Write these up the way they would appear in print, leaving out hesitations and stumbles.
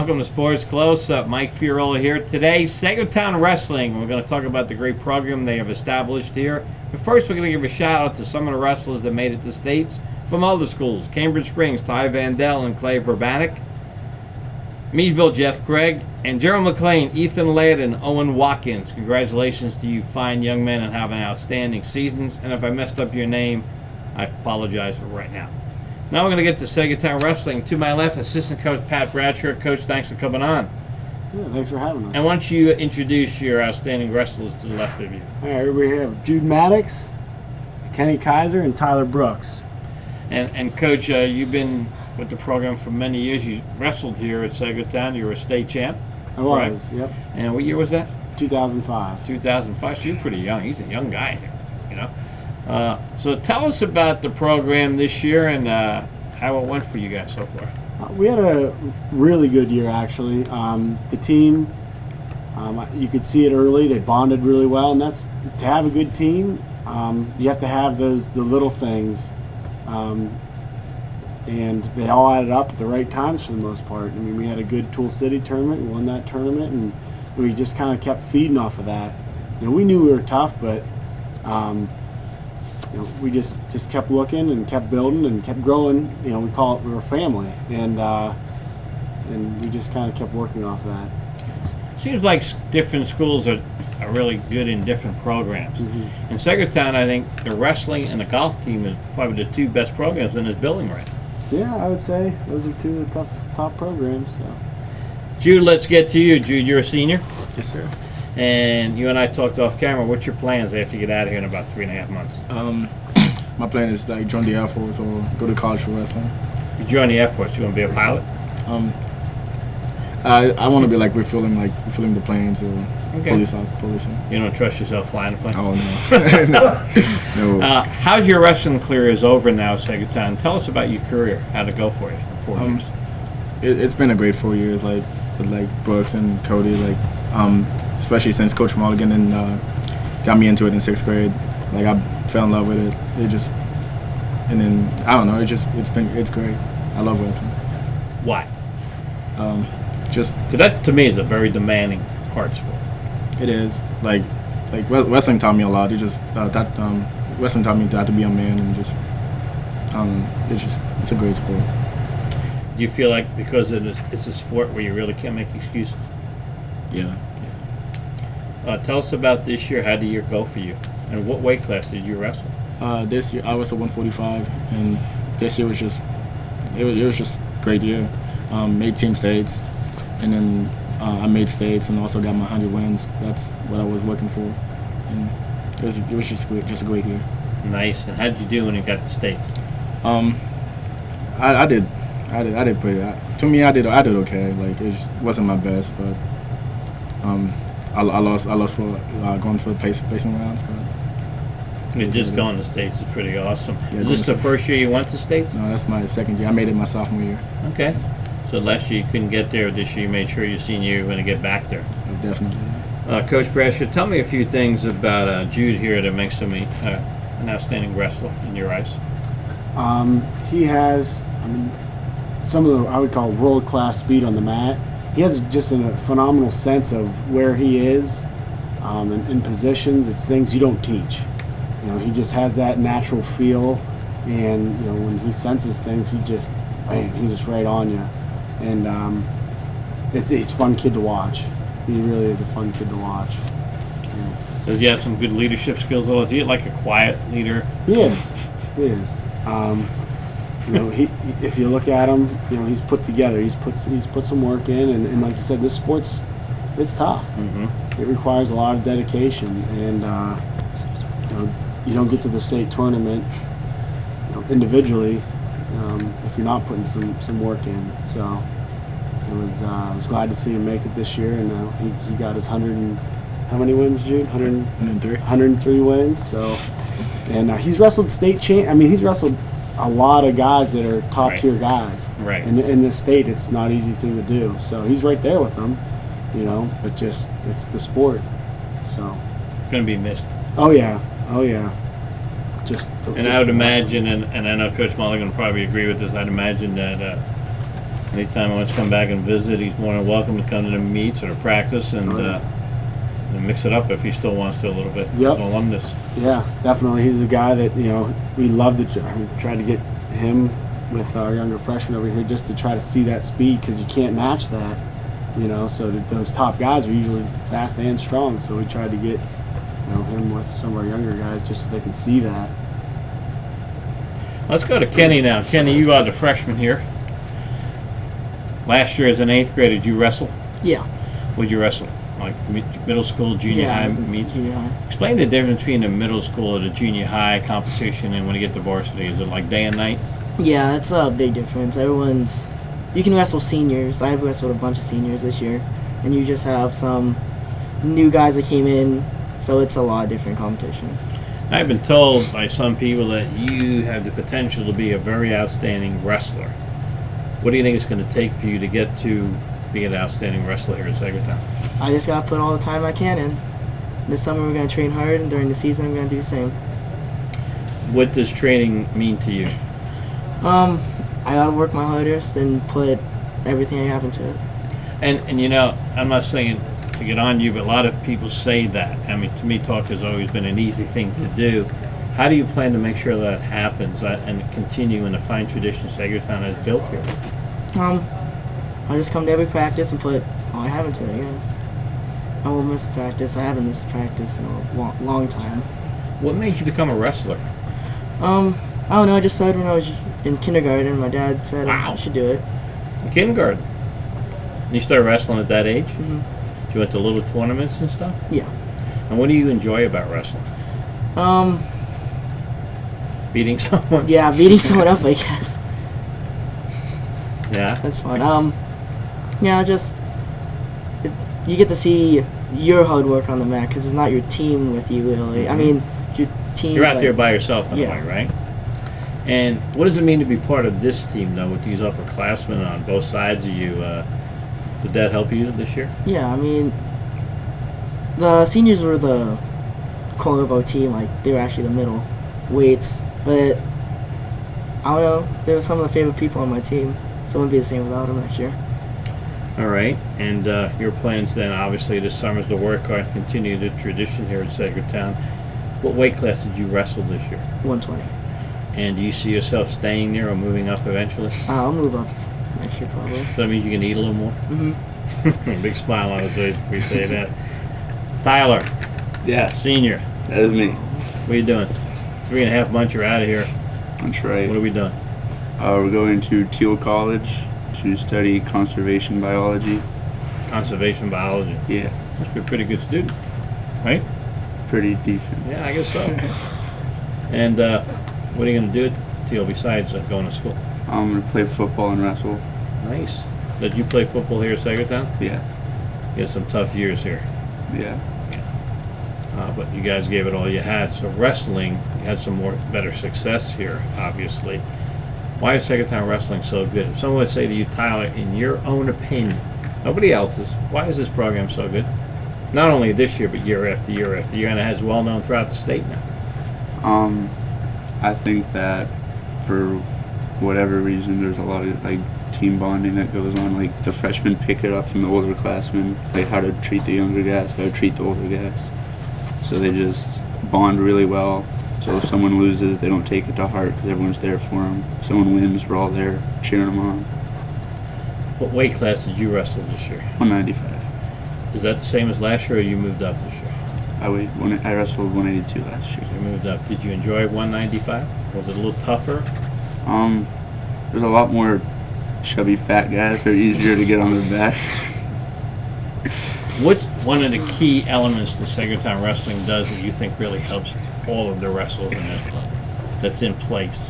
Welcome to Sports Close-Up. Mike Fiorillo here. Today, Saegertown Wrestling. We're going to talk about the great program they have established here. But first, we're going to give a shout-out to some of the wrestlers that made it to states from other schools. Cambridge Springs, Ty Vandell and Clay Burbannock. Meadville, Jeff Craig. And Gerald McLean, Ethan Laird, and Owen Watkins. Congratulations to you fine young men and having outstanding seasons. And if I messed up your name, I apologize for right now. Now we're going to get to Saegertown Wrestling. To my left, Assistant Coach Pat Bradshaw. Coach, thanks for coming on. Yeah, thanks for having us. And why don't you introduce your outstanding wrestlers to the left of you? All right, we have Jude Mattocks, Kenny Kiser, and Tyler Brooks. And Coach, you've been with the program for many years. You wrestled here at Saegertown. You were a state champ. I was, right? Yep. And what year was that? 2005. 2005. So you're pretty young. He's a young guy here, you know. So tell us about the program this year and how it went for you guys so far. We had a really good year, actually. The team, you could see it early. They bonded really well, and that's to have a good team. You have to have the little things, and they all added up at the right times for the most part. I mean, we had a good Tool City tournament. We won that tournament, and we just kind of kept feeding off of that. You know, we knew we were tough, but you know, we just kept looking and kept building and kept growing. You know, we were family, and we just kind of kept working off of that. Seems like different schools are really good in different programs. Mm-hmm. In Saegertown, I think the wrestling and the golf team is probably the two best programs in this building right now. Yeah, I would say those are two of the top programs. So. Jude, let's get to you. Jude, you're a senior? Yes, sir. And you and I talked off camera. What's your plans after you get out of here in about 3.5 months? My plan is like join the Air Force or go to college for wrestling. You join the Air Force. You want to be a pilot? I want to be like refueling the planes or policing. You don't trust yourself flying a plane? Oh no. No. How's your wrestling career is over now, Saegertown? Tell us about your career. How'd it go for you in 4 years? It's been a great 4 years, like with like Brooks and Cody, like especially since Coach Mulligan and got me into it in 6th grade. Like I fell in love with it. And then I don't know. It's great. I love wrestling. Why? Just that to me is a very demanding hard sport. It is like wrestling taught me a lot. Wrestling taught me to have to be a man and it's a great sport. Do you feel like because it's a sport where you really can't make excuses? Yeah. Tell us about this year. How did the year go for you? And what weight class did you wrestle? This year I was at 145, and this year was just a great year. Made team states, and then I made states, and also got my 100 wins. That's what I was working for, and it was just a great year. Nice. And how did you do when you got to states? I did pretty. To me, I did okay. Like it just wasn't my best, but I lost for going for placing rounds, but. Just going to states is pretty awesome. Yeah, is this the first year you went to states? No, that's my second year. I made it my sophomore year. Okay. So last year you couldn't get there. This year you made sure your senior year you were going to get back there. Definitely. Coach Bradshaw, tell me a few things about Jude here that makes him an outstanding wrestler in your eyes. He has, some of the I would call world-class speed on the mat. He has just a phenomenal sense of where he is in positions. It's things you don't teach. You know, he just has that natural feel, and you know when he senses things, he's just right on you, and he's a fun kid to watch. He really is a fun kid to watch. Yeah. So does he have some good leadership skills? Is he like a quiet leader? He is. You know, if you look at him, you know he's put together. He's put some work in, and like you said, this sport's tough. Mm-hmm. It requires a lot of dedication, and you know. You don't get to the state tournament, you know, individually if you're not putting some work in. So I was glad to see him make it this year, and he got his 100 and how many wins, Jude? 103. 103 wins. So, and he's wrestled state he's wrestled a lot of guys that are top tier guys. Right. And in this state, it's not an easy thing to do. So he's right there with them, you know. But just it's the sport. So. Going to be missed. Oh yeah. Just I would imagine, and I know Coach Mulligan will probably agree with this, I'd imagine that Anytime he wants to come back and visit, he's more than welcome to come to the meets or to practice and mix it up if he still wants to a little bit. Yep. He's an alumnus. Yeah, definitely. He's a guy that, we love to try to get him with our younger freshmen over here just to try to see that speed because you can't match that, so those top guys are usually fast and strong. So we tried to get, him with some of our younger guys just so they can see that. Let's go to Kenny now. Kenny, you are the freshman here. Last year as an 8th grader, did you wrestle? Yeah. Would you wrestle? Like middle school, junior high meets? Junior high. Explain the difference between the middle school or the junior high competition and when you get to varsity. Is it like day and night? Yeah, it's a big difference. You can wrestle seniors. I've wrestled a bunch of seniors this year. And you just have some new guys that came in, so it's a lot of different competition. I've been told by some people that you have the potential to be a very outstanding wrestler. What do you think it's going to take for you to get to be an outstanding wrestler here at Saegertown? I just got to put all the time I can in. This summer we're going to train hard, and during the season I'm going to do the same. What does training mean to you? I got to work my hardest and put everything I have into it. And I'm not saying to get on you, but a lot of people say that. I mean, to me, talk has always been an easy thing to do. How do you plan to make sure that happens and continue in the fine tradition Saegertown has built here? I just come to every practice and put all I have into it, I guess. I won't miss a practice. I haven't missed a practice in a long time. What made you become a wrestler? I don't know. I just started when I was in kindergarten. My dad said I should do it. In kindergarten? And you started wrestling at that age? Mm-hmm. You went to little tournaments and stuff? Yeah. And what do you enjoy about wrestling? Beating someone? Yeah, beating someone up, I guess. Yeah? That's fun. You get to see your hard work on the mat because it's not your team with you, really. I mean, it's your team. You're out there by yourself in a Yeah. way, right? And what does it mean to be part of this team, though, with these upperclassmen on both sides of you? Did that help you this year? Yeah, I mean, the seniors were the core of our team. Like, they were actually the middle weights. But, I don't know, they were some of the favorite people on my team. So it wouldn't be the same without them next year. All right. And your plans then, obviously, this summer is to work hard and continue the tradition here at Saegertown. What weight class did you wrestle this year? 120. And do you see yourself staying there or moving up eventually? I'll move up next year, probably. So that means you can eat a little more? Mm-hmm. Big smile on his face when we say that. Tyler, Yes, senior, that is me. what are you doing? 3.5 months, you're out of here. That's right. What are we doing? We're going to Teal College to study conservation biology. Conservation biology. Yeah, Must be a pretty good student, right? pretty decent. Yeah, I guess so. And what are you going to do at Teal besides going to school? I'm going to play football and wrestle. Nice. Did you play football here at Saegertown? Yeah, You had some tough years here. yeah. But you guys gave it all you had. So wrestling, you had some better success here, obviously. Why is Saegertown wrestling so good? If someone would say to you, Tyler, in your own opinion, nobody else's, why is this program so good? Not only this year, but year after year after year, and it has well-known throughout the state now. I think that for whatever reason, there's a lot of team bonding that goes on. Like the freshmen pick it up from the older classmen, like how to treat the younger guys, how to treat the older guys. So they just bond really well. So if someone loses, they don't take it to heart because everyone's there for them. If someone wins, we're all there cheering them on. What weight class did you wrestle this year? 195. Is that the same as last year, or you moved up this year? I wrestled 182 last year. You moved up. Did you enjoy 195? Was it a little tougher? There's a lot more chubby fat guys. They're easier to get on their back. What's one of the key elements that Saegertown Wrestling does that you think really helps all of the wrestlers in this club that's in place?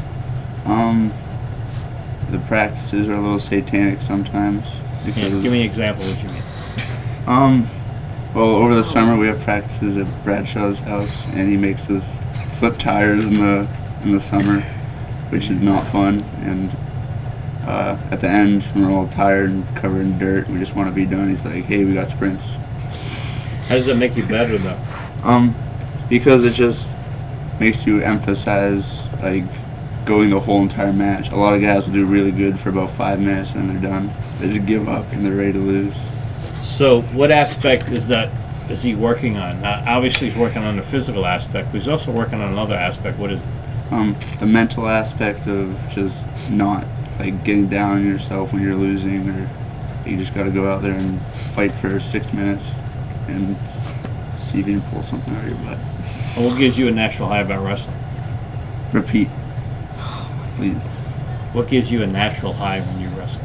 The practices are a little satanic sometimes. Yeah, give me an example of what you mean. Well, over the summer we have practices at Bradshaw's house, and he makes us flip tires in the summer, which is not fun. And at the end, when we're all tired and covered in dirt, we just want to be done. He's like, "Hey, we got sprints." How does that make you better, though? Because it just makes you emphasize going the whole entire match. A lot of guys will do really good for about 5 minutes and they're done. They just give up and they're ready to lose. So what aspect is he working on? Obviously he's working on the physical aspect, but he's also working on another aspect. What is it? The mental aspect of just not like getting down on yourself when you're losing, or you just got to go out there and fight for 6 minutes and see if you can pull something out of your butt. And what gives you a natural high about wrestling? Repeat, please. What gives you a natural high when you wrestle?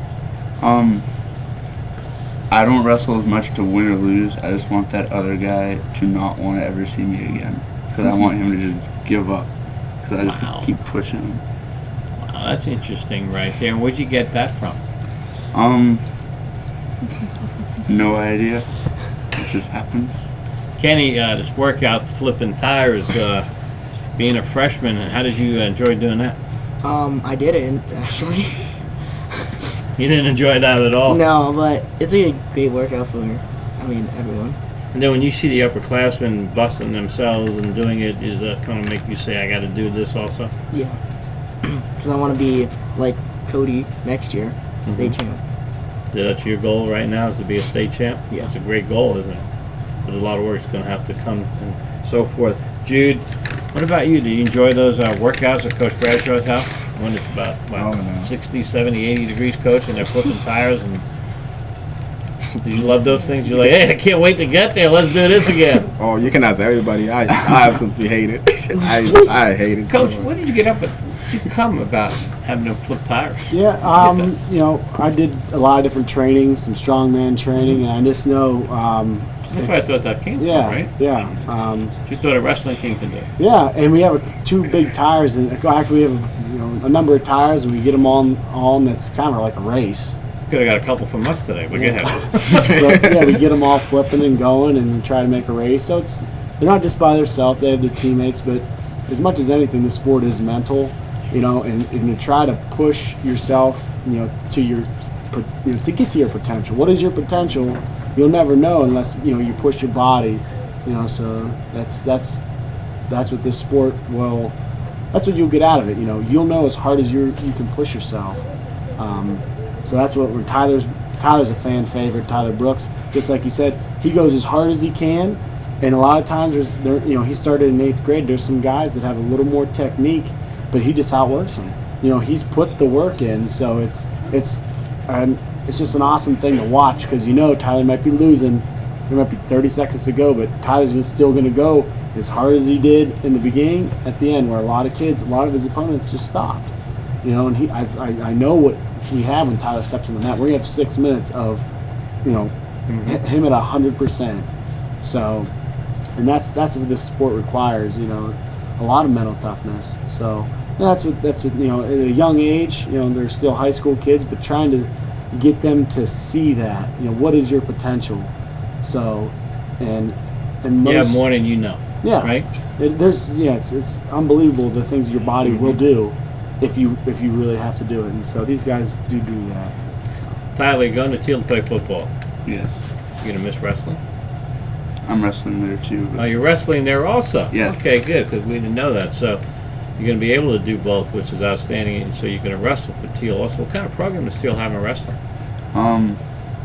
I don't wrestle as much to win or lose. I just want that other guy to not want to ever see me again, because I want him to just give up, because I just Wow. keep pushing him. Wow, that's interesting right there. And where'd you get that from? No idea. It just happens. Kenny, this workout, flipping tires, being a freshman, how did you enjoy doing that? I didn't actually. You didn't enjoy that at all? No, but it's a great workout for everyone. And then when you see the upperclassmen busting themselves and doing it, is that kind of make you say, I got to do this also? Yeah, because I want to be like Cody next year, state champ. That's your goal right now, is to be a state champ? Yeah. It's a great goal, isn't it? But a lot of work's going to have to come and so forth. Jude, what about you? Do you enjoy those workouts at Coach Bradshaw's house? When it's about Oh, no. 60, 70, 80 degrees, Coach, and they're flipping tires, and do you love those things? You're like, hey, I can't wait to get there. Let's do this again. Oh, you can ask everybody. I absolutely hate it. I hate it. Coach, so when did you get up and you come about having to flip tires? Yeah, you know, I did a lot of different training, some strongman training, and I just know. That's where I thought that came Yeah, from, right? yeah, You thought a wrestling king could do it. yeah, and we have two big tires, and actually we have a number of tires, and we get them on. That's kind of like a race. Could have got a couple from us today, but go ahead. But, yeah, we get them all flipping and going, and try to make a race. So they're not just by themselves; they have their teammates. But as much as anything, the sport is mental, you know, and you try to push yourself, you know, to get to your potential. What is your potential? You'll never know unless you push your body, you know. So that's what this sport will. That's what you'll get out of it. You know, you'll know as hard as you can push yourself. So that's what Tyler's a fan favorite. Tyler Brooks, just like he said, he goes as hard as he can, and a lot of times he started in 8th grade. There's some guys that have a little more technique, but he just outworks them. You know, he's put the work in, so it's just an awesome thing to watch, because Tyler might be losing. There might be 30 seconds to go, but Tyler's just still going to go as hard as he did in the beginning at the end, where a lot of his opponents just stopped. You know, and I know what we have when Tyler steps on the mat. We're going to have 6 minutes of, him at 100%. So, and that's what this sport requires, a lot of mental toughness. So that's what at a young age, they're still high school kids, but trying to get them to see that, what is your potential. So, and most, you have more than you know. Yeah. Right? It's unbelievable the things your body will do if you really have to do it. And so these guys do that. So. Tyler, you're going to Teal to play football. Yes. You going to miss wrestling? I'm wrestling there too. Oh, you're wrestling there also? Yes. Okay, good, because we didn't know that. So you're going to be able to do both, which is outstanding. And so you're going to wrestle for Teal also. What kind of program does Teal have in wrestling?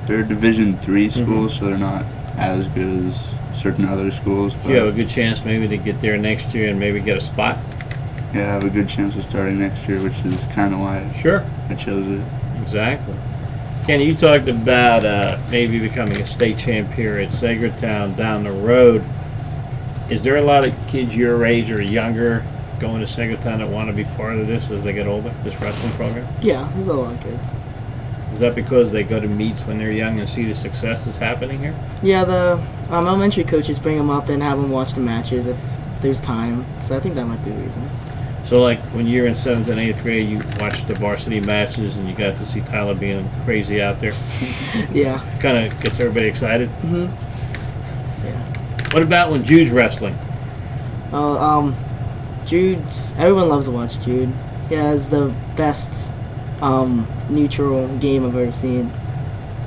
They're Division III schools, so they're not as good as certain other schools. But Do you have a good chance maybe to get there next year and maybe get a spot? yeah, I have a good chance of starting next year, which is kind of why Sure. I chose it. Exactly. Kenny, you talked about maybe becoming a state champ here at Saegertown down the road. Is there a lot of kids your age or younger going to Saegertown that want to be part of this as they get older, this wrestling program? Yeah, there's a lot of kids. Is that because they go to meets when they're young and see the success that's happening here? Yeah, the elementary coaches bring them up and have them watch the matches if there's time. So I think that might be the reason. So like when you're in 7th and 8th grade, you watched the varsity matches and you got to see Tyler being crazy out there. Yeah. Kind of gets everybody excited. Yeah. What about when Jude's wrestling? Everyone loves to watch Jude. He has the best neutral game I've ever seen.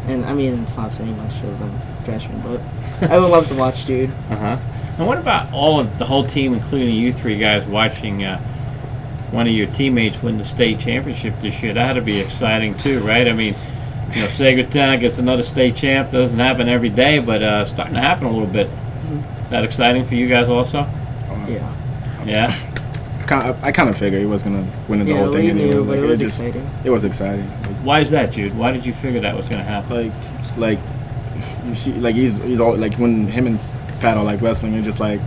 And I mean, it's not saying much because I'm a freshman, but everyone loves to watch Jude. And what about the whole team, including you three guys, watching one of your teammates win the state championship this year. That had to be exciting too, right? I mean, Saegertown gets another state champ. Doesn't happen every day, but starting to happen a little bit. That exciting for you guys also? Yeah. Yeah. I kind of figured he was gonna win the whole thing anyway. But it was exciting. It was exciting. Why is that, Jude? Why did you figure that was going to happen? Like you see, like he's all like when him and Pat are like wrestling, it's just like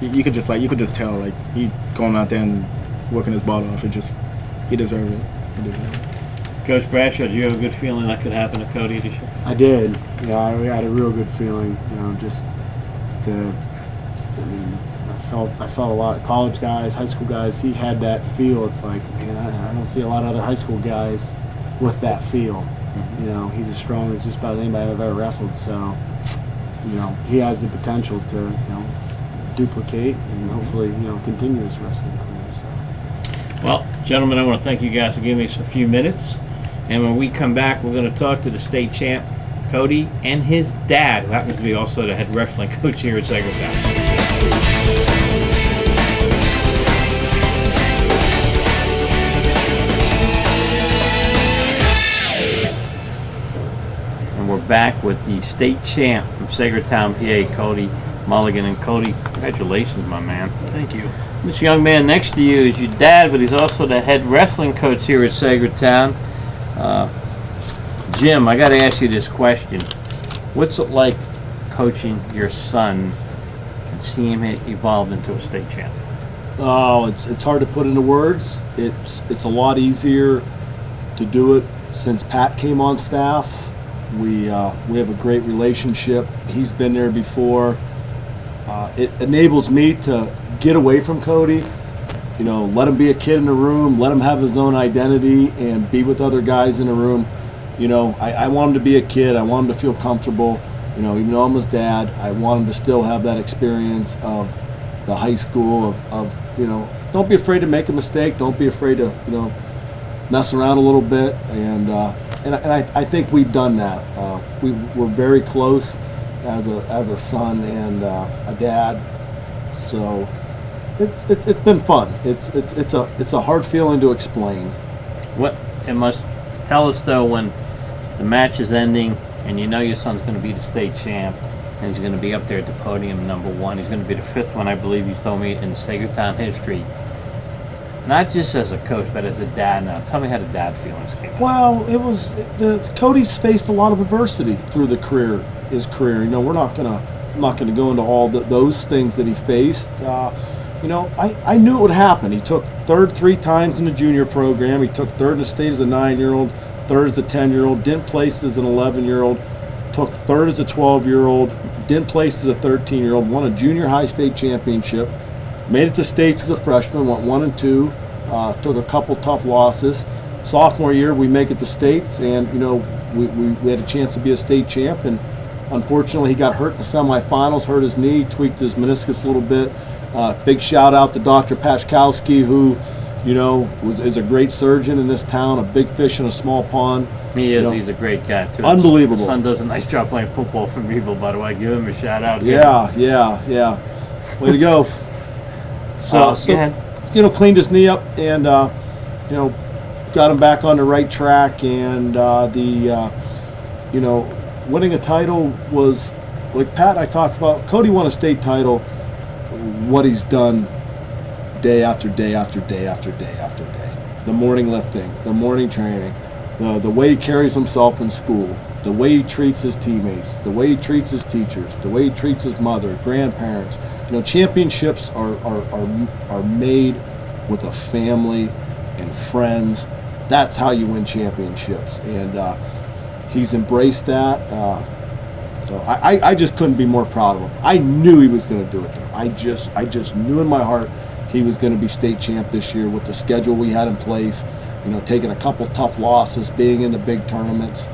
you could just tell like he going out there and working his butt off. He deserved it. He deserved it. Coach Bradshaw, do you have a good feeling that could happen to Cody this year? I did. Yeah, I had a real good feeling. Just to. I felt a lot of college guys, high school guys. He had that feel. It's like, man, I don't see a lot of other high school guys with that feel. Mm-hmm. He's as strong as just about anybody I've ever wrestled. So, he has the potential to, duplicate and hopefully, continue his wrestling career. So. Well, gentlemen, I want to thank you guys for giving us a few minutes. And when we come back, we're going to talk to the state champ, Cody, and his dad, who happens to be also the head wrestling coach here at Saegertown. And we're back with the state champ from Saegertown, PA, Cody Mulligan. And Cody, congratulations, my man. Thank you. This young man next to you is your dad, but he's also the head wrestling coach here at Saegertown. Jim, I got to ask you this question. What's it like coaching your son and seeing him evolve into a state champ? Oh, it's hard to put into words. It's a lot easier to do it since Pat came on staff. We have a great relationship. He's been there before. It enables me to get away from Cody. Let him be a kid in the room. Let him have his own identity and be with other guys in the room. I want him to be a kid. I want him to feel comfortable. Even though I'm his dad, I want him to still have that experience of the high school of don't be afraid to make a mistake. Don't be afraid to, mess around a little bit. And I think we've done that. We're very close as a son and a dad. So it's been fun. It's a hard feeling to explain. What it must tell us though when the match is ending and your son's going to be the state champ and he's going to be up there at the podium number 1. He's going to be the 5th one, I believe you told me, in Saegertown history. Not just as a coach, but as a dad now. Tell me how the dad feelings came out. Well, Cody's faced a lot of adversity through his career. I'm not gonna go into all those things that he faced. I knew it would happen. He took third 3 times in the junior program. He took third in the state as a 9-year-old, third as a 10-year-old, didn't place as an 11-year-old, took third as a 12-year-old, didn't place as a 13-year-old, won a junior high state championship, made it to states as a freshman, went 1 and 2, took a couple tough losses. Sophomore year, we make it to states, and we had a chance to be a state champ. And unfortunately, he got hurt in the semifinals, hurt his knee, tweaked his meniscus a little bit. Big shout out to Dr. Pashkowski, who is a great surgeon in this town, a big fish in a small pond. He is. He's a great guy too. Unbelievable. His son does a nice job playing football for Meadville, by the way. Give him a shout out. Yeah. Way to go. So cleaned his knee up and got him back on the right track. And winning a title was, like Pat and I talked about. Cody won a state title. What he's done day after day after day after day after day. The morning lifting, the morning training, the way he carries himself in school, the way he treats his teammates, the way he treats his teachers, the way he treats his mother, grandparents. Championships are made with a family and friends. That's how you win championships, and he's embraced that. So I just couldn't be more proud of him. I knew he was going to do it, though. I just knew in my heart he was going to be state champ this year with the schedule we had in place. Taking a couple tough losses, being in the big tournaments.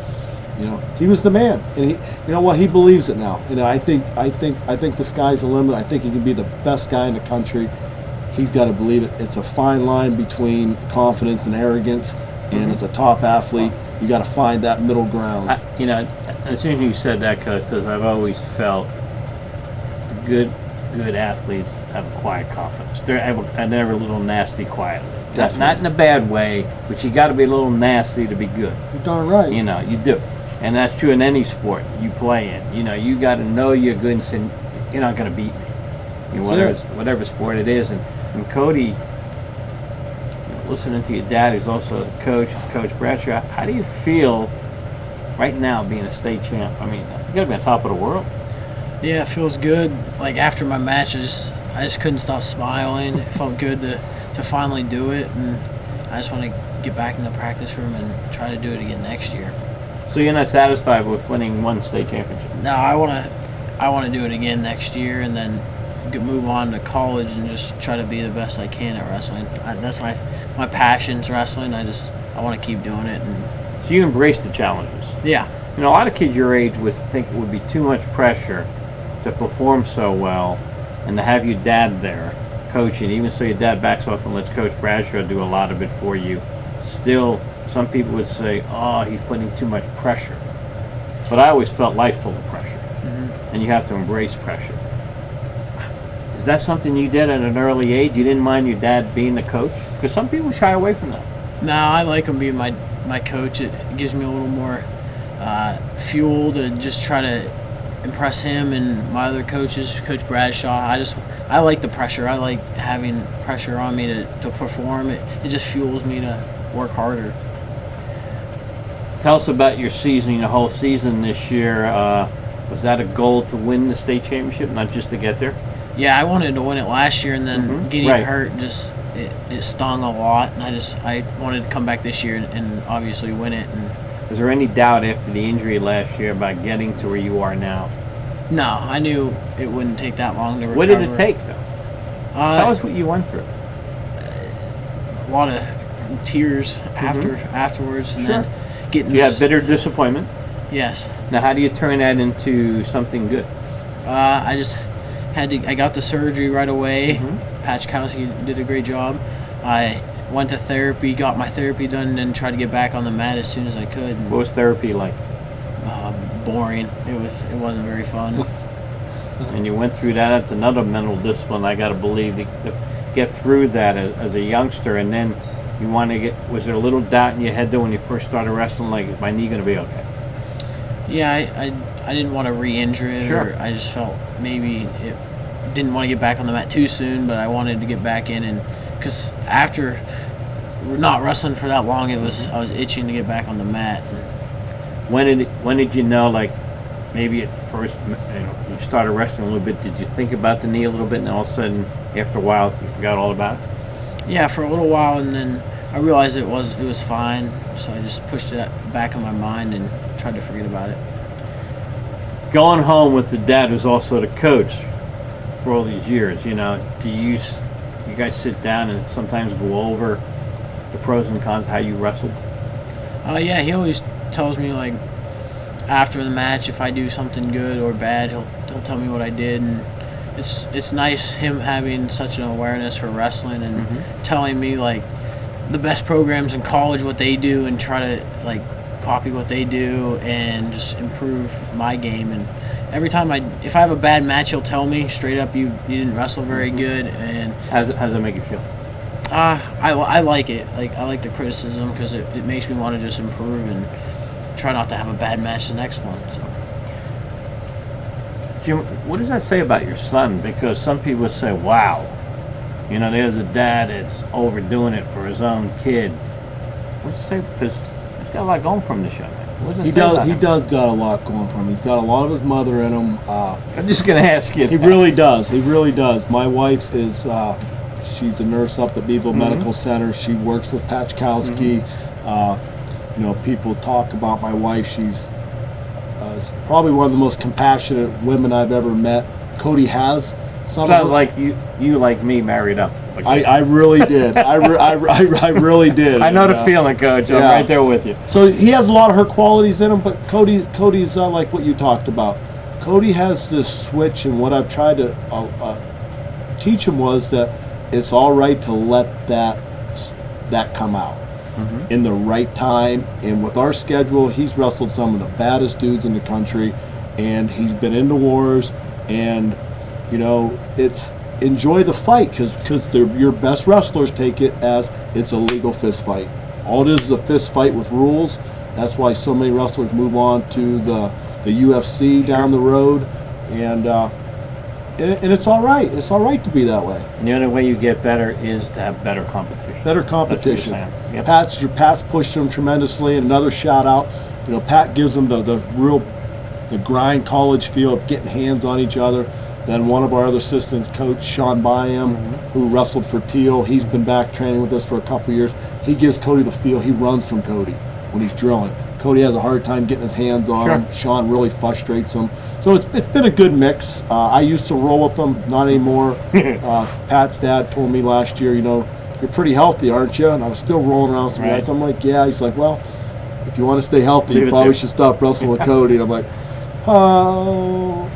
He was the man, and he believes it now. I think the sky's the limit. I think he can be the best guy in the country. He's got to believe it. It's a fine line between confidence and arrogance, and as a top athlete, you got to find that middle ground. As soon as you said that, Coach, because I've always felt good good athletes have a quiet confidence. They're a little nasty quietly. Definitely. Not in a bad way, but you got to be a little nasty to be good. You're darn right. You know, you do. And that's true in any sport you play in. You know, you got to know you're good and say, you're not going to beat me. You know, whatever sport it is. And Cody, you know, listening to your dad, who's also the coach, Coach Bradshaw, how do you feel right now being a state champ? I mean, you got to be on top of the world. Yeah, it feels good. Like after my match, I just couldn't stop smiling. It felt good to finally do it, and I just want to get back in the practice room and try to do it again next year. So you're not satisfied with winning one state championship? No, I want to do it again next year, and then move on to college and just try to be the best I can at wrestling. That's my passion's wrestling. I want to keep doing it. And so you embrace the challenges. Yeah. You know, a lot of kids your age would think it would be too much pressure to perform so well, and to have your dad there coaching, even so your dad backs off and lets Coach Bradshaw do a lot of it for you. Still, some people would say, oh, he's putting too much pressure. But I always felt life's full of pressure, and you have to embrace pressure. Is that something you did at an early age? You didn't mind your dad being the coach? Because some people shy away from that. No, I like him being my coach. It gives me a little more fuel to just try to impress him and my other coaches, Coach Bradshaw. I like the pressure. I like having pressure on me to perform. It just fuels me to work harder. Tell us about your season, your whole season this year. Was that a goal to win the state championship, not just to get there? Yeah, I wanted to win it last year, and then getting hurt just it stung a lot. And I wanted to come back this year and obviously win it. And was there any doubt after the injury last year about getting to where you are now? no, I knew it wouldn't take that long to recover. What did it take, though? Tell us what you went through. A lot of tears afterwards, and then getting. You had bitter disappointment. Yes. Now, how do you turn that into something good? I just I got the surgery right away. Patchkowski did a great job. I went to therapy, got my therapy done, and then tried to get back on the mat as soon as I could. What was therapy like? Boring. It wasn't very fun. And you went through that. That's another mental discipline, I got to believe, to get through that as a youngster. And then you want to get, was there a little doubt in your head, though, when you first started wrestling, like, is my knee going to be okay? Yeah, I didn't want to re-injure it. Sure. Or I just felt maybe it didn't want to get back on the mat too soon, but I wanted to get back in, and because after not wrestling for that long, I was itching to get back on the mat. When did you know, like, maybe at first, you started wrestling a little bit, did you think about the knee a little bit, and all of a sudden, after a while, you forgot all about it? Yeah, for a little while, and then I realized it was fine, so I just pushed it back in my mind and tried to forget about it. Going home with the dad who's also the coach for all these years, you know, do you guys sit down and sometimes go over the pros and cons of how you wrestled? Yeah, he always tells me, like, after the match, if I do something good or bad, he'll tell me what I did, and it's nice him having such an awareness for wrestling and telling me, like, the best programs in college, what they do, and try to, like, copy what they do and just improve my game. And every time if I have a bad match, he'll tell me straight up, you didn't wrestle very good. And how does that make you feel? I like it. Like, I like the criticism because it makes me want to just improve and try not to have a bad match the next one. So, Jim, what does that say about your son? Because some people say, wow, you know, there's a dad that's overdoing it for his own kid. What's it say? Because he's got a lot going for him this young man. What does it say about him? He does got a lot going for him. He's got a lot of his mother in him. I'm just going to ask you. He really does. He really does. My wife is, she's a nurse up at Meadville Medical Center. She works with Patchkowski. You know, people talk about my wife. She's probably one of the most compassionate women I've ever met. Cody has. Sounds like you like me married up. I really did. I really did. I know the feeling, Coach. I'm right there with you. So he has a lot of her qualities in him, but Cody's like what you talked about. Cody has this switch, and what I've tried to teach him was that it's all right to let that come out in the right time. And with our schedule, he's wrestled some of the baddest dudes in the country, and he's been into wars, and it's enjoy the fight because your best wrestlers take it as it's a legal fist fight. All it is a fist fight with rules. That's why so many wrestlers move on to the UFC down the road, and it's all right. It's all right to be that way. And the only way you get better is to have better competition. Better competition. That's what you're saying. Yep. Pat's pushed them tremendously. And another shout out, Pat gives them the grind college feel of getting hands on each other. Then one of our other assistants, Coach Sean Byam, who wrestled for Teal, he's been back training with us for a couple years. He gives Cody the feel. He runs from Cody when he's drilling. Cody has a hard time getting his hands on him. Sean really frustrates him. So it's been a good mix. I used to roll with them, not anymore. Pat's dad told me last year, you're pretty healthy, aren't you? And I was still rolling around some guys. I'm like, yeah. He's like, well, if you want to stay healthy, you probably should stop wrestling with Cody. And I'm like, oh.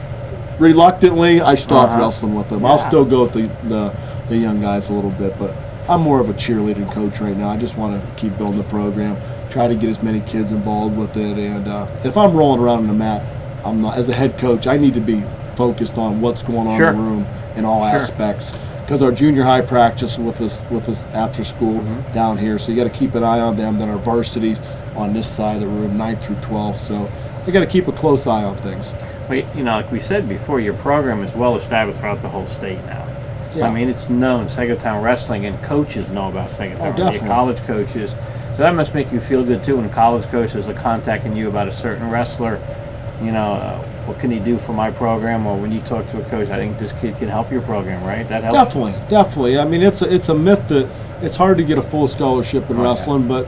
Reluctantly, I stopped wrestling with them. Yeah. I'll still go with the young guys a little bit, but I'm more of a cheerleading coach right now. I just want to keep building the program, try to get as many kids involved with it. And if I'm rolling around in the mat, I'm not. As a head coach, I need to be focused on what's going on in the room in all aspects. Because our junior high practice with us after school down here, so you got to keep an eye on them. Then our varsities on this side of the room, 9th through 12th. So you got to keep a close eye on things. Well, like we said before, your program is well established throughout the whole state now. Yeah. I mean, it's known. Saegertown Wrestling, and coaches know about Saegertown. Definitely. Your college coaches. So that must make you feel good, too, when college coaches are contacting you about a certain wrestler. What can he do for my program? Or when you talk to a coach, I think this kid can help your program, right? That helps. Definitely. I mean, it's a myth that it's hard to get a full scholarship in wrestling, but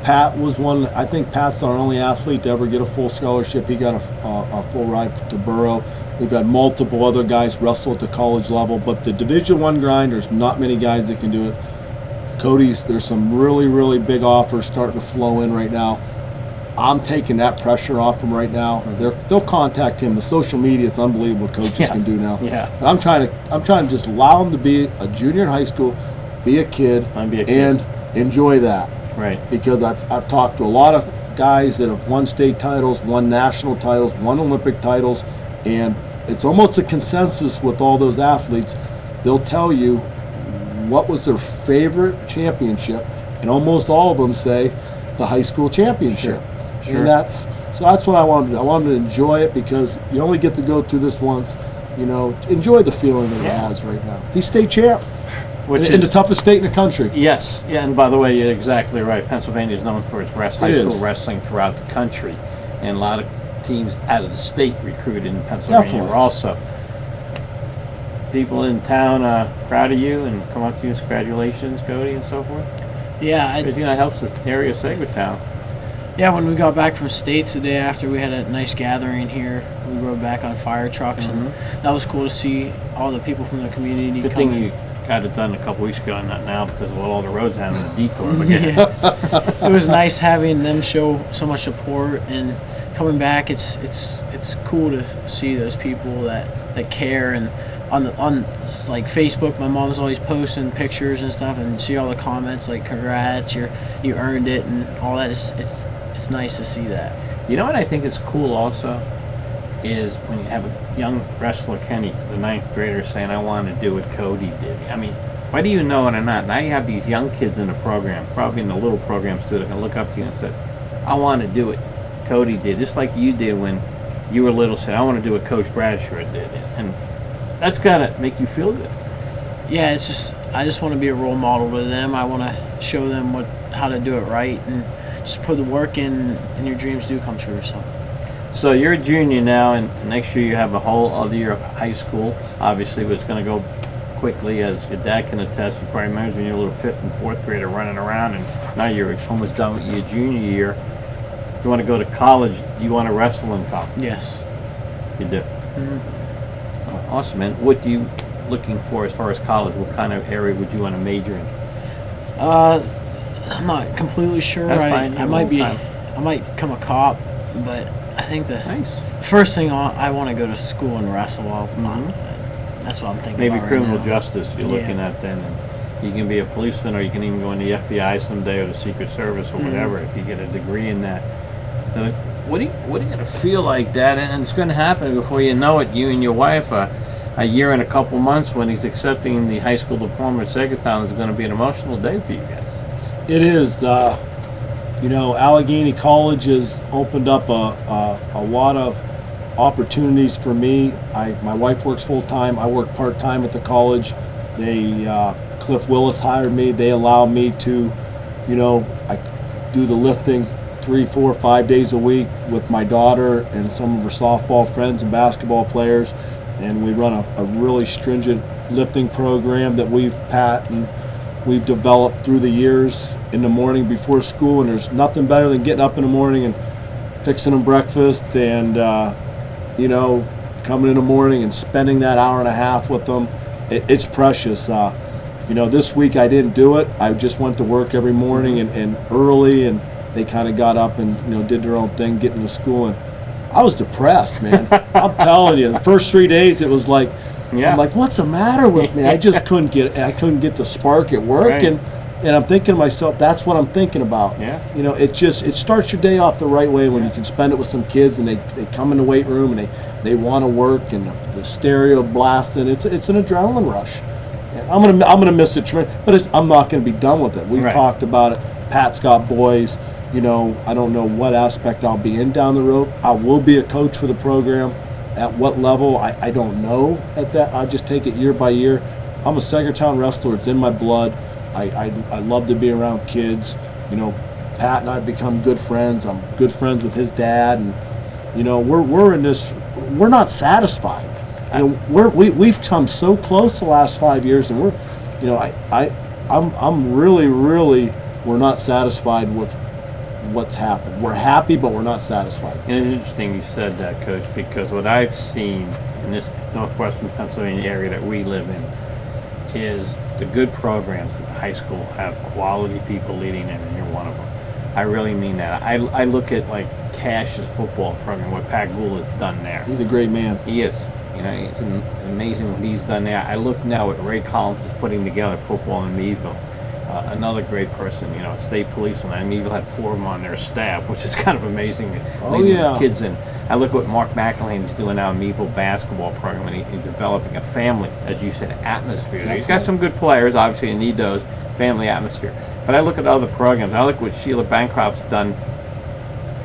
Pat was one. I think Pat's our only athlete to ever get a full scholarship. He got a full ride to Borough. We've had multiple other guys wrestle at the college level, but the Division I grind, there's not many guys that can do it. Cody's, there's some really, really big offers starting to flow in right now. I'm taking that pressure off him right now. They'll contact him. The social media, it's unbelievable what coaches can do now. Yeah. But I'm trying to just allow him to be a junior in high school, be a kid, and enjoy that. Right. Because I've talked to a lot of guys that have won state titles, won national titles, won Olympic titles, and it's almost a consensus with all those athletes. They'll tell you what was their favorite championship, and almost all of them say the high school championship. Sure. And that's what I wanted to do. I wanted to enjoy it because you only get to go through this once. Enjoy the feeling that he has right now. He's state champ. Which in the toughest state in the country. Yes, yeah, and by the way, you're exactly right. Pennsylvania is known for its high school wrestling throughout the country, and a lot of teams out of the state recruited in Pennsylvania also. People in town proud of you and come up to you and congratulations, Cody, and so forth? Yeah. I think that helps the area of Saegertown. Yeah, when we got back from States the day after, we had a nice gathering here. We rode back on fire trucks, and that was cool to see all the people from the community. Good thing you got it done a couple weeks ago and not now because of all the roads down in the detour. But it was nice having them show so much support and coming back. It's cool to see those people that care, and on like Facebook, my mom's always posting pictures and stuff, and see all the comments like "Congrats, you earned it" and all that. It's nice to see that. You know what I think is cool also is when you have a young wrestler, Kenny, the 9th grader, saying, I want to do what Cody did. I mean, whether you know it or not, now you have these young kids in the program, probably in the little programs too, that can look up to you and say, I want to do what Cody did, just like you did when you were little, said, I want to do what Coach Bradshaw did. And that's got to make you feel good. Yeah, I just want to be a role model to them. I want to show them how to do it right, and just put the work in, and your dreams do come true. So you're a junior now, and next year you have a whole other year of high school. Obviously, it's going to go quickly, as your dad can attest. You probably remember when you were a little 5th and 4th grader running around, and now you're almost done with your junior year. You want to go to college. You want to wrestle in college? Yes. You do? Oh, awesome, man. What do you looking for as far as college? What kind of area would you want to major in? I'm not completely sure. That's fine. I might become a cop, but I think the first thing I want to go to school and wrestle. That's what I'm thinking. Maybe about criminal right now. justice you're looking at then. And you can be a policeman, or you can even go in the FBI someday, or the Secret Service, or whatever, if you get a degree in that. Now, what are you going to feel like, Dad? And it's going to happen before you know it. You and your wife are a year and a couple months when he's accepting the high school diploma at Saegertown is going to be an emotional day for you guys. It is. You know, Allegheny College has opened up a lot of opportunities for me. My wife works full time. I work part time at the college. Cliff Willis hired me. They allow me to, you know, I do the lifting 3, 4, 5 days a week with my daughter and some of her softball friends and basketball players, and we run a really stringent lifting program that we've developed through the years in the morning before school. And there's nothing better than getting up in the morning and fixing them breakfast and you know, coming in the morning and spending that hour and a half with them. It's precious. You know, this week I didn't do it. I just went to work every morning and early, and they kind of got up and, you know, did their own thing, getting to school, and I was depressed, man. I'm telling you, the first 3 days it was like, I'm like, what's the matter with me? I just couldn't get the spark at work, Right. and I'm thinking to myself, that's what I'm thinking about. Yeah. You know, it starts your day off the right way when you can spend it with some kids, and they come in the weight room and they want to work, and the stereo blasting. It's an adrenaline rush. And I'm gonna miss it tremendous, but I'm not gonna be done with it. We've Right. talked about it. Pat's got boys. You know, I don't know what aspect I'll be in down the road. I will be a coach for the program. At what level, I don't know at that. I just take it year by year. I'm a Saegertown wrestler. It's in my blood. I love to be around kids. You know, Pat and I have become good friends. I'm good friends with his dad, and you know, we're in this. We're not satisfied. You know, we've come so close the last 5 years, and you know, I'm really we're not satisfied with what's happened. We're happy, but we're not satisfied. And it's interesting you said that, Coach, because what I've seen in this northwestern Pennsylvania area that we live in is the good programs at the high school have quality people leading them, and you're one of them. I really mean that. I look at like Cash's football program, what Pat Gould has done there. He's a great man. He is. You know, it's amazing what he's done there. I look now at Ray Collins is putting together football in Meadville. Another great person, you know, state policeman. I mean, Meadville had 4 of them on their staff, which is kind of amazing. Leading the kids in. I look what Mark McElhaney is doing now in Meadville basketball program, and he's developing a family, as you said, atmosphere. He's got some good players, obviously, you need those, family atmosphere. But I look at other programs. I look what Sheila Bancroft's done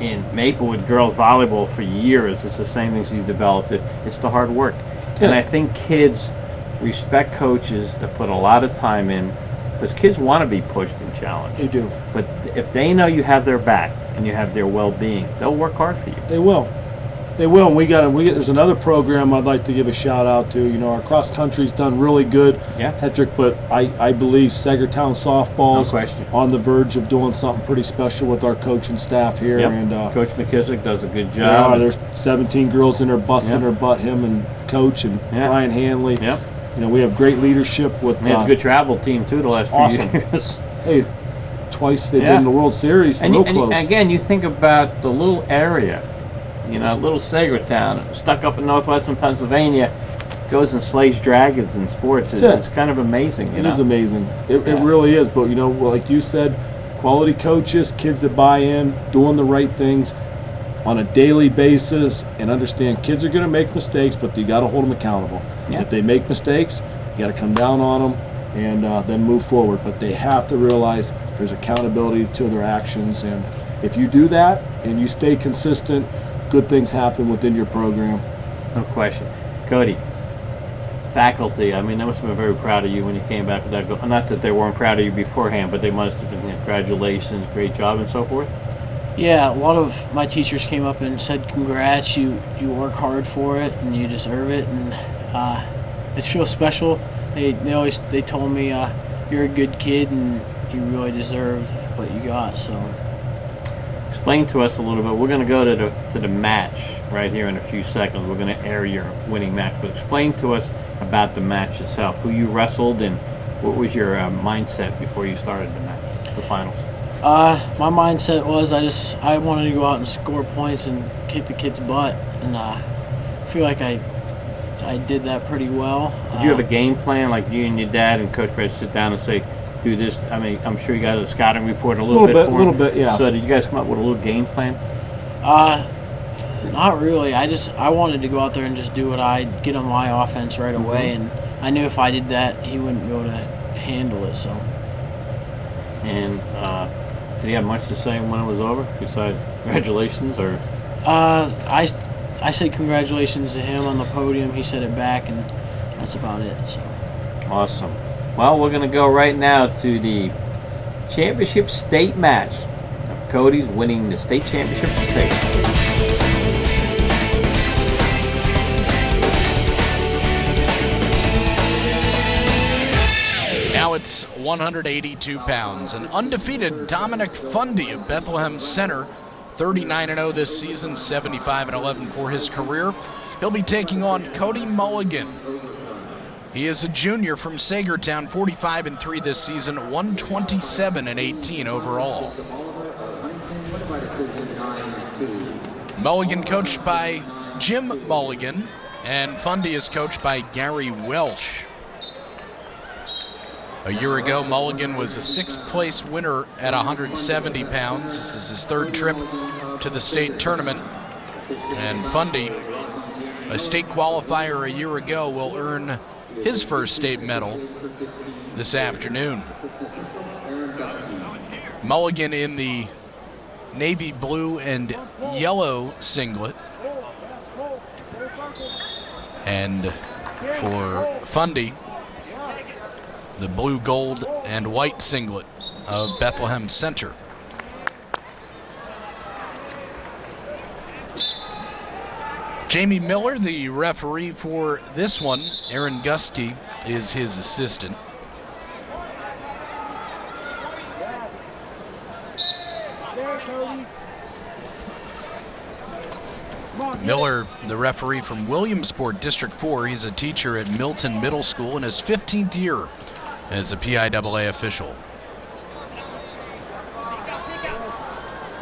in Maplewood girls volleyball for years. It's the same things he's developed. It's the hard work. Yeah. And I think kids respect coaches that put a lot of time in, because kids want to be pushed and challenged. They do. But if they know you have their back and you have their well-being, they'll work hard for you. They will. They will. And there's another program I'd like to give a shout out to. You know, our cross country's done really good, Yeah. Hedrick, but I believe Saegertown softball's No question. on the verge of doing something pretty special with our coaching staff here. Yep. And Coach McKissick does a good they are. job. There's 17 girls in there busting Yep. their butt. Him and Coach and Yeah. Ryan Hanley. Yep. You know, we have great leadership with. They have a good travel team too the last few Awesome. years. Hey, twice they've Yeah. been in the World Series. And, Real and close. again, you think about the little area, you know, little Saegertown, stuck up in northwestern Pennsylvania, goes and slays dragons in sports. It's kind of amazing. It is amazing. It Yeah. really is. But, you know, like you said, quality coaches, kids that buy in, doing the right things on a daily basis, and understand kids are going to make mistakes, but you got to hold them accountable. Yeah. If they make mistakes, you got to come down on them and then move forward. But they have to realize there's accountability to their actions. And if you do that and you stay consistent, good things happen within your program. No question. Cody, faculty, I mean, they must have been very proud of you when you came back with that goal. Not that they weren't proud of you beforehand, but they must have been, congratulations, great job, and so forth. Yeah, a lot of my teachers came up and said, "Congrats, you work hard for it and you deserve it," and it feels special. They told me you're a good kid and you really deserve what you got. So Explain to us a little bit. We're going to go to the match right here in a few seconds. We're going to air your winning match, but explain to us about the match itself. Who you wrestled and what was your mindset before you started the match, the finals? my mindset was I wanted to go out and score points and kick the kid's butt, and I feel like I did that pretty well. Did you have a game plan, like you and your dad and Coach Brad sit down and say, do this? I mean, I'm sure you got a scouting report a little bit for him. A little bit, yeah. So did you guys come up with a little game plan? Not really. I wanted to go out there and just do what I get on my offense right away, and I knew if I did that, he wouldn't be able to handle it. So. And did he have much to say when it was over, besides congratulations, or? I said congratulations to him on the podium. He said it back, and that's about it. So. Awesome. Well, we're going to go right now to the championship state match of Cody's winning the state championship for Saegertown. Now it's 182 pounds. An undefeated Dominic Fundy of Bethlehem Center, 39-0 this season, 75-11 for his career. He'll be taking on Cody Mulligan. He is a junior from Saegertown, 45-3 this season, 127-18 overall. Mulligan coached by Jim Mulligan, and Fundy is coached by Gary Welsh. A year ago, Mulligan was a 6th place winner at 170 pounds. This is his 3rd trip to the state tournament. And Fundy, a state qualifier a year ago, will earn his first state medal this afternoon. Mulligan in the navy blue and yellow singlet. And for Fundy, the blue, gold, and white singlet of Bethlehem Center. Jamie Miller, the referee for this one. Aaron Gusky is his assistant. Miller, the referee from Williamsport District 4. He's a teacher at Milton Middle School in his 15th year as a PIAA official.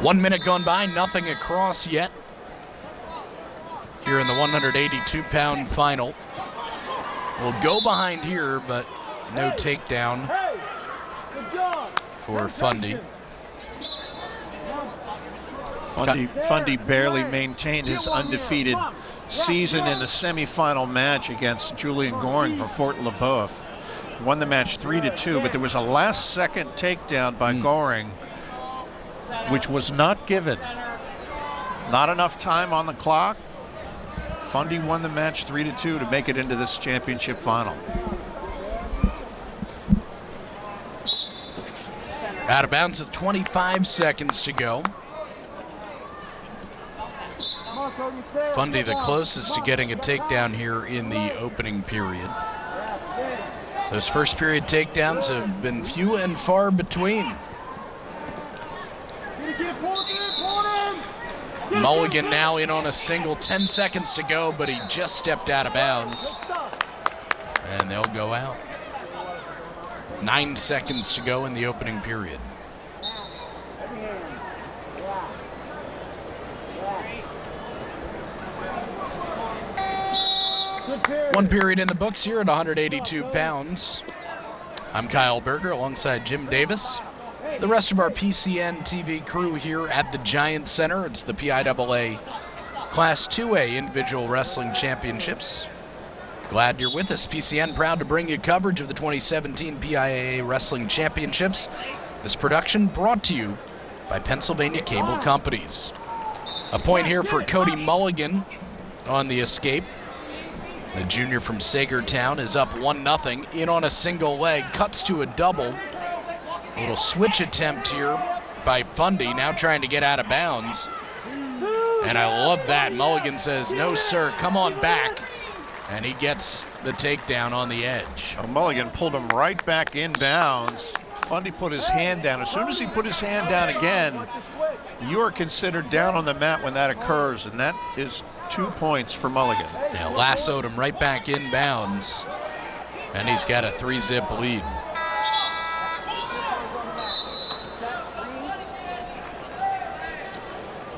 1 minute gone by, nothing across yet here in the 182-pound final. We'll go behind here, but no takedown for Fundy. Fundy barely maintained his undefeated season in the semifinal match against Julian Goring for Fort LeBeouf. Won the match 3-2, but there was a last-second takedown by Goring, which was not given. Not enough time on the clock. Fundy won the match 3-2 to make it into this championship final. Out of bounds with 25 seconds to go. Fundy the closest to getting a takedown here in the opening period. Those first period takedowns have been few and far between. Mulligan now in on a single, 10 seconds to go, but he just stepped out of bounds. And they'll go out. 9 seconds to go in the opening period. One period in the books here at 182 pounds. I'm Kyle Berger alongside Jim Davis. The rest of our PCN TV crew here at the Giant Center. It's the PIAA Class 2A Individual Wrestling Championships. Glad you're with us. PCN proud to bring you coverage of the 2017 PIAA Wrestling Championships. This production brought to you by Pennsylvania Cable Companies. A point here for Cody Mulligan on the escape. The junior from Saegertown is up 1-0, in on a single leg, cuts to a double. A little switch attempt here by Fundy, now trying to get out of bounds. And I love that. Mulligan says, no sir, come on back. And he gets the takedown on the edge. Mulligan pulled him right back in bounds. Fundy put his hand down. As soon as he put his hand down again, you are considered down on the mat when that occurs, and that is 2 points for Mulligan. Yeah, lassoed him right back in bounds, and he's got a 3-zip lead.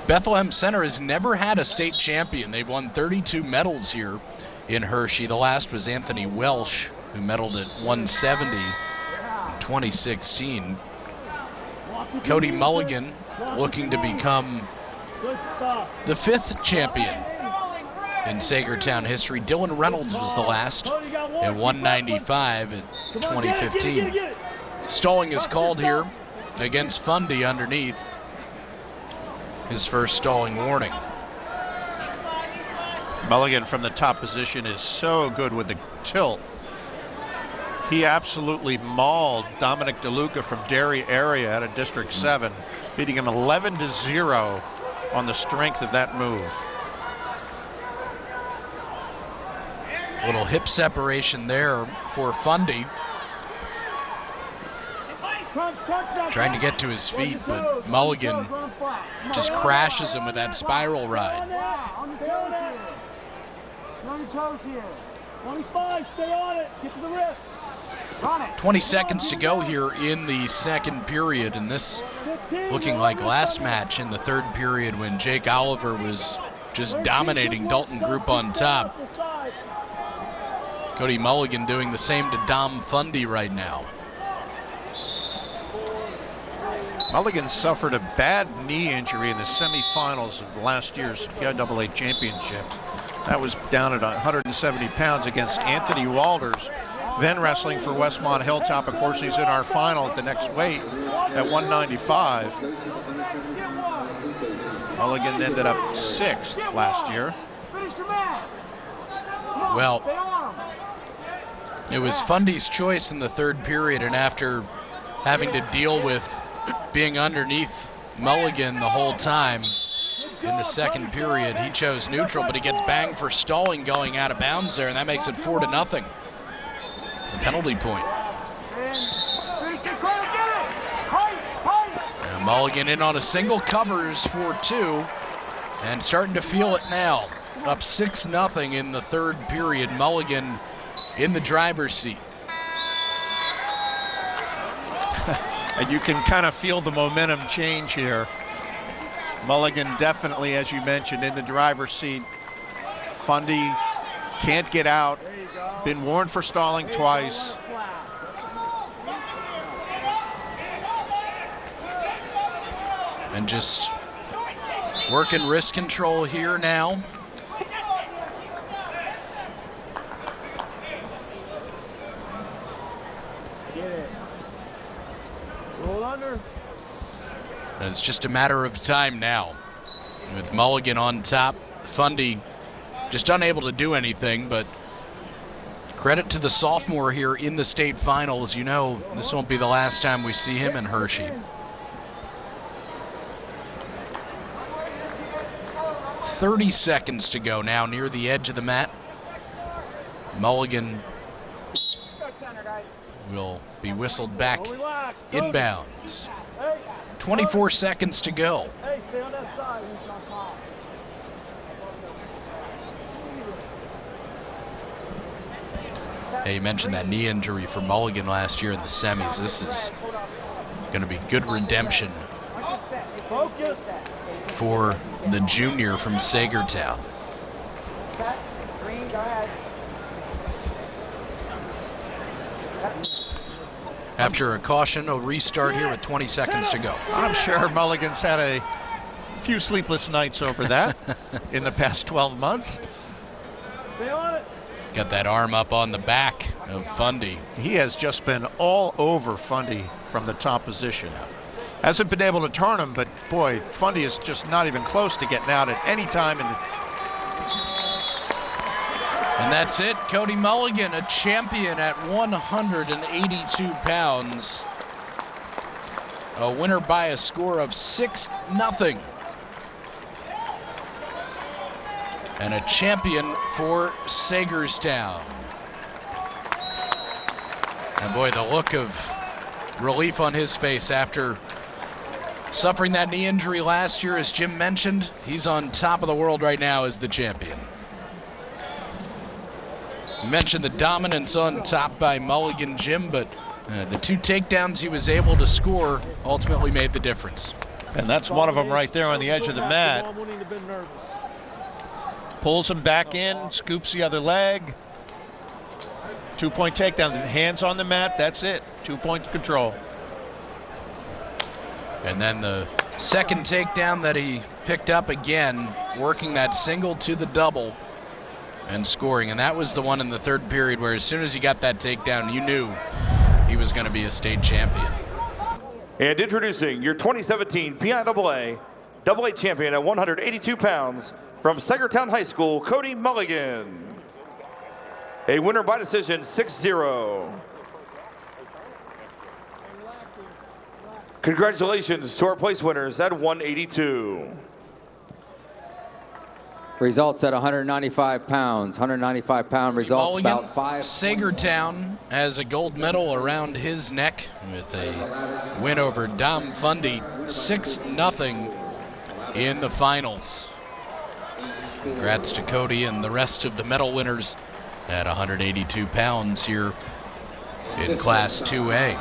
Bethlehem Center has never had a state champion. They've won 32 medals here in Hershey. The last was Anthony Welsh, who medaled at 170 in 2016. Cody Mulligan looking to become the 5th champion in Saegertown history. Dylan Reynolds was the last at 195 in 2015. Stalling is called here against Fundy underneath. His first stalling warning. Mulligan from the top position is so good with the tilt. He absolutely mauled Dominic DeLuca from Derry area out of District 7, beating him 11-0 on the strength of that move. Little hip separation there for Fundy. Trying to get to his feet, but Mulligan just crashes him with that spiral ride. 25, stay on it, get to the wrist. 20 seconds to go here in the second period, and this looking like last match in the third period when Jake Oliver was just dominating Dalton Group on top. Cody Mulligan doing the same to Dom Fundy right now. Mulligan suffered a bad knee injury in the semifinals of last year's PIAA championships. That was down at 170 pounds against Anthony Walters, then wrestling for Westmont Hilltop. Of course, he's in our final at the next weight at 195. Mulligan ended up 6th last year. Well, it was Fundy's choice in the third period, and after having to deal with being underneath Mulligan the whole time in the second period, he chose neutral, but he gets banged for stalling going out of bounds there, and that makes it 4-0. The penalty point. And Mulligan in on a single, covers for 2, and starting to feel it now. Up 6-0 in the third period. Mulligan in the driver's seat. And you can kind of feel the momentum change here. Mulligan definitely, as you mentioned, in the driver's seat. Fundy can't get out. Been warned for stalling twice. And just working wrist control here now. And it's just a matter of time now. With Mulligan on top, Fundy just unable to do anything, but credit to the sophomore here in the state finals. You know, this won't be the last time we see him in Hershey. "30 seconds to go now, near the edge of the mat. Mulligan will be whistled back inbounds. 24 seconds to go. Hey, you mentioned that knee injury for Mulligan last year in the semis. This is going to be good redemption for the junior from Saegertown. After a caution, a restart here with 20 seconds to go. I'm sure Mulligan's had a few sleepless nights over that in the past 12 months. Got that arm up on the back of Fundy. He has just been all over Fundy from the top position. Hasn't been able to turn him, but boy, Fundy is just not even close to getting out at any time in the... And that's it. Cody Mulligan, a champion at 182 pounds. A winner by a score of 6-0. And a champion for Saegertown. And boy, the look of relief on his face after suffering that knee injury last year, as Jim mentioned. He's on top of the world right now as the champion. You mentioned the dominance on top by Mulligan, Jim, but the 2 takedowns he was able to score ultimately made the difference. And that's one of them right there on the edge of the mat. Pulls him back in, scoops the other leg. 2-point takedown, hands on the mat, that's it. 2-point control. And then the second takedown that he picked up again, working that single to the double and scoring. And that was the one in the third period where as soon as he got that takedown, you knew he was going to be a state champion. And introducing your 2017 PIAA AA champion at 182 pounds from Saegertown High School, Cody Mulligan. A winner by decision, 6-0. Congratulations to our place winners at 182. Results at 195 pounds. 195-pound results, Mulligan, about 5. Saegertown has a gold medal around his neck with a win over Dom Fundy, 6-0 in the finals. Congrats to Cody and the rest of the medal winners at 182 pounds here in Class 2A.